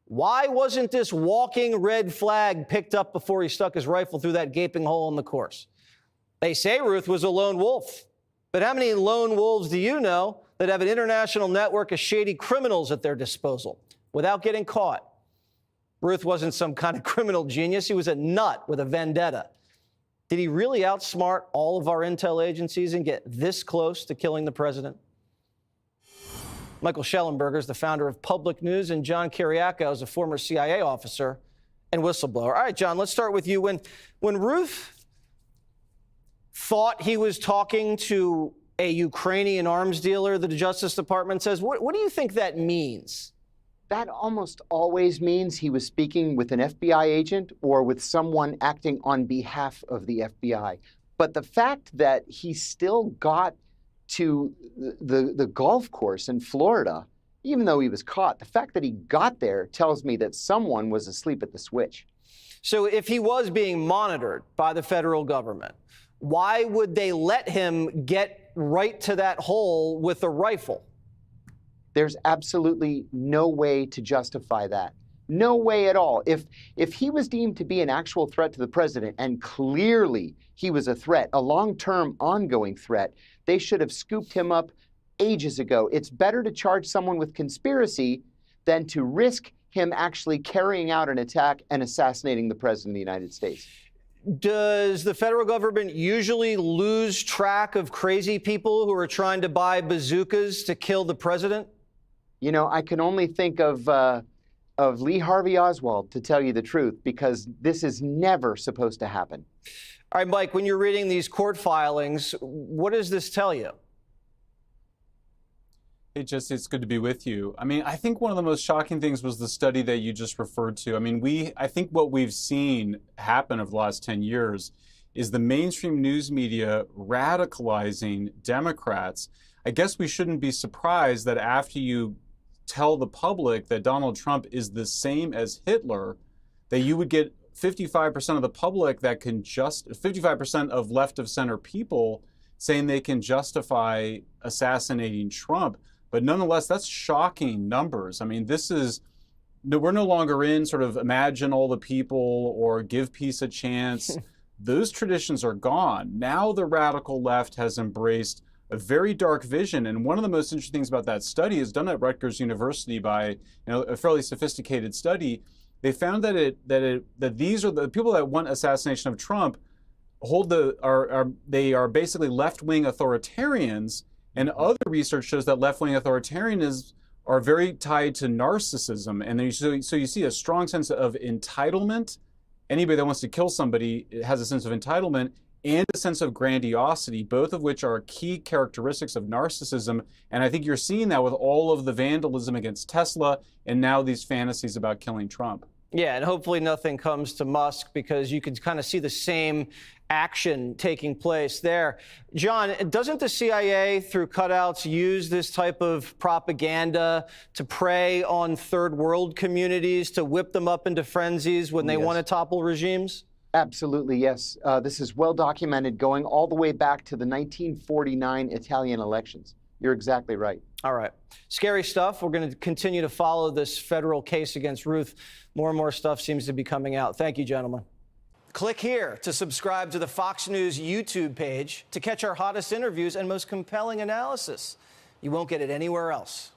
Why wasn't this walking red flag picked up before he stuck his rifle through that gaping hole in the course? They say Routh was a lone wolf. But how many lone wolves do you know that have an international network of shady criminals at their disposal without getting caught? Routh wasn't some kind of criminal genius. He was a nut with a vendetta. Did he really outsmart all of our intel agencies and get this close to killing the president? Michael Shellenberger is the founder of Public News, and John Kiriakou is a former CIA officer and whistleblower. All right, John, let's start with you. When Routh thought he was talking to a Ukrainian arms dealer, the Justice Department says, what do you think that means? That almost always means he was speaking with an FBI agent or with someone acting on behalf of the FBI. But the fact that he still got to the golf course in Florida, even though he was caught, the fact that he got there tells me that someone was asleep at the switch. So if he was being monitored by the federal government, why would they let him get right to that hole with a rifle? There's absolutely no way to justify that. No way at all. If he was deemed to be an actual threat to the president, and clearly he was a threat, a long-term ongoing threat, they should have scooped him up ages ago. It's better to charge someone with conspiracy than to risk him actually carrying out an attack and assassinating the president of the United States. Does the federal government usually lose track of crazy people who are trying to buy bazookas to kill the president? You know, I can only think of Lee Harvey Oswald, to tell you the truth, because this is never supposed to happen. All right, Mike, when you're reading these court filings, what does this tell you? It's good to be with you. I mean, I think one of the most shocking things was the study that you just referred to. I mean, I think what we've seen happen over the last 10 years is the mainstream news media radicalizing Democrats. I guess we shouldn't be surprised that after you tell the public that Donald Trump is the same as Hitler, that you would get 55% of the public that can 55% of left of center people saying they can justify assassinating Trump. But nonetheless, that's shocking numbers. I mean, we're no longer in sort of imagine all the people or give peace a chance. Those traditions are gone. Now the radical left has embraced a very dark vision. And one of the most interesting things about that study is done at Rutgers University by a fairly sophisticated study. They found that these are the people that want assassination of Trump they are basically left-wing authoritarians. And other research shows that left-wing authoritarianism are very tied to narcissism. And so you see a strong sense of entitlement. Anybody that wants to kill somebody has a sense of entitlement and a sense of grandiosity, both of which are key characteristics of narcissism. And I think you're seeing that with all of the vandalism against Tesla and now these fantasies about killing Trump. Yeah, and hopefully nothing comes to Musk, because you can kind of see the same action taking place there. John, doesn't the CIA, through cutouts, use this type of propaganda to prey on third world communities, to whip them up into frenzies when they want to topple regimes? Absolutely, yes. This is well documented, going all the way back to the 1949 Italian elections. You're exactly right. All right. Scary stuff. We're going to continue to follow this federal case against Routh. More and more stuff seems to be coming out. Thank you, gentlemen. Click here to subscribe to the Fox News YouTube page to catch our hottest interviews and most compelling analysis. You won't get it anywhere else.